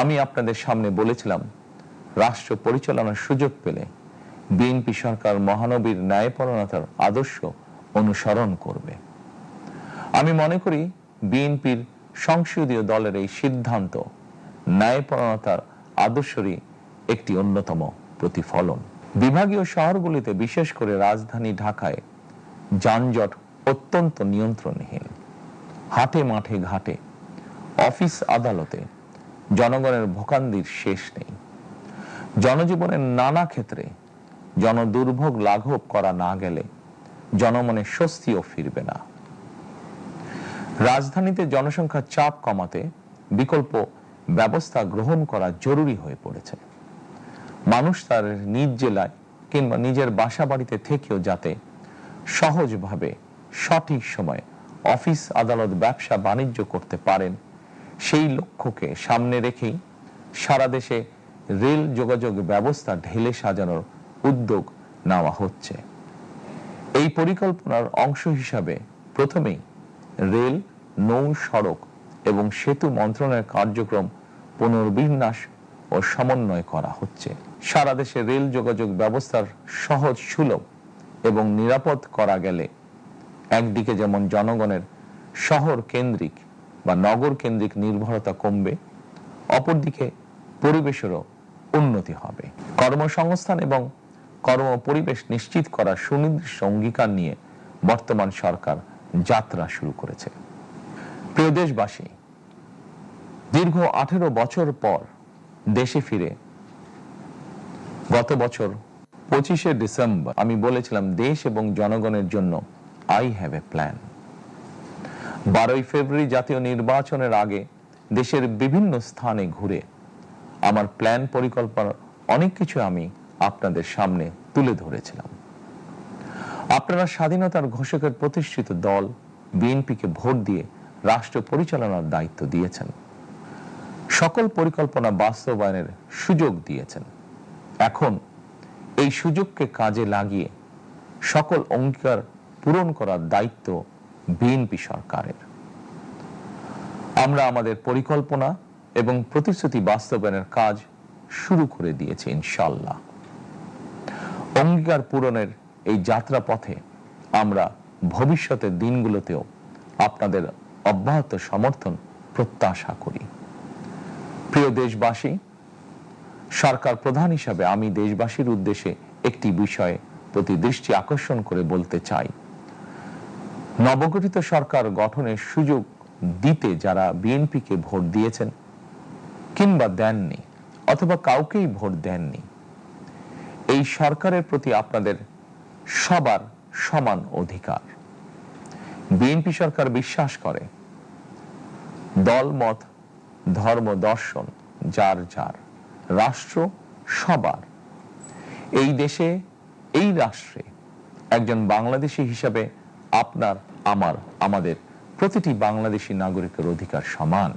আমি আপনাদের সামনে বলেছিলাম, রাষ্ট্র পরিচালনার সুযোগ পেলে বিএনপি সরকার মহানবীর ন্যায়পরায়ণতার আদর্শ অনুসরণ করবে। আমি মনে করি বিএনপির সংসদীয় দলের এই সিদ্ধান্ত ন্যায়পরায়ণতার আদর্শেরই একটি অন্যতম প্রতিফলন। বিভাগীয় শহরগুলিতে, বিশেষ করে রাজধানী ঢাকায়, যানজট অত্যন্ত নিয়ন্ত্রণহীন। হাটে মাঠে ঘাটে, অফিস আদালতে জনগণের ভোগান্তির শেষ নেই। জনজীবনের নানা ক্ষেত্রে জনদুর্ভোগ লাঘব করা না গেলে জনমনে স্বস্তিও ফিরবে না। রাজধানীতে জনসংখ্যার চাপ কমাতে বিকল্প ব্যবস্থা গ্রহণ করা জরুরি হয়ে পড়েছে। মানুষ তার নিজ জেলায় কিংবা নিজের বাসা বাড়িতে থেকেও যাতে সহজভাবে সঠিক সময়ে অফিস আদালত ব্যবসা বাণিজ্য করতে পারেন, সেই লক্ষ্যকে সামনে রেখেই সারা দেশে রেল যোগাযোগ ব্যবস্থা ঢেলে সাজানোর উদ্যোগ নেওয়া হচ্ছে। এই পরিকল্পনার অংশ হিসাবে প্রথমেই রেল, নৌ, সড়ক এবং সেতু মন্ত্রণালয়ের কার্যক্রম পুনর্বিন্যাস ও সমন্বয় করা হচ্ছে। সারা দেশে রেল যোগাযোগ ব্যবস্থার সহজ, সুলভ এবং নিরাপদ করা গেলে একদিকে যেমন জনগণের শহর কেন্দ্রিক বা নগর কেন্দ্রিক নির্ভরতা কমবে, অপরদিকে পরিবেশেরও উন্নতি হবে। কর্মসংস্থান এবং কর্ম পরিবেশ নিশ্চিত করার সুনির্দিষ্ট অঙ্গীকার নিয়ে বর্তমান সরকার যাত্রা শুরু করেছে। প্রিয় দেশবাসী, দীর্ঘ 18 বছর পর দেশে ফিরে গত বছর 25শে ডিসেম্বর আমি বলেছিলাম, দেশ এবং জনগণের জন্য আই হ্যাভ এ প্ল্যান। 12ই ফেব্রুয়ারি জাতীয় নির্বাচনের আগে দেশের বিভিন্ন স্থানে ঘুরে আমার প্ল্যান, পরিকল্পনার অনেক কিছু আমি আপনাদের সামনে তুলে ধরেছিলাম। আপনারা স্বাধীনতার ঘোষকের প্রতিষ্ঠিত দল বিএনপিকে ভোট দিয়ে রাষ্ট্র পরিচালনার দায়িত্ব দিয়েছেন। সকল পরিকল্পনা বাস্তবায়নের সুযোগ দিয়েছেন। এখন এই সুযোগকে কাজে লাগিয়ে সকল অঙ্গীকার পূরণ করার দায়িত্ব বিএনপি সরকারের। আমরা আমাদের পরিকল্পনা এবং প্রতিশ্রুতি বাস্তবায়নের কাজ শুরু করে দিয়েছি ইনশাআল্লাহ। অঙ্গীকার পূরণের এই যাত্রা পথে আমরা ভবিষ্যতের দিনগুলোতেও আপনাদের অব্যাহত সমর্থন প্রত্যাশা করি। প্রিয় দেশবাসী, সরকার প্রধান হিসাবে আমি দেশবাসীর উদ্দেশ্যে একটি বিষয়ে প্রতি দৃষ্টি আকর্ষণ করে বলতে চাই। নবগঠিত সরকার গঠনের সুযোগ দিতে যারা বিএনপিকে ভোট দিয়েছেন কিংবা দেননি, অথবা কাউকেই ভোট দেননি, এই সরকারের প্রতি আপনাদের সবার সমান অধিকার। বিএনপি সরকার বিশ্বাস করে দল, মত, ধর্ম, দর্শন যার যার, রাষ্ট্র সবার। এই দেশে, এই রাষ্ট্রে একজন বাংলাদেশী হিসাবে আপনার, আমার, আমাদের প্রতিটি বাংলাদেশী নাগরিকের অধিকার সমান।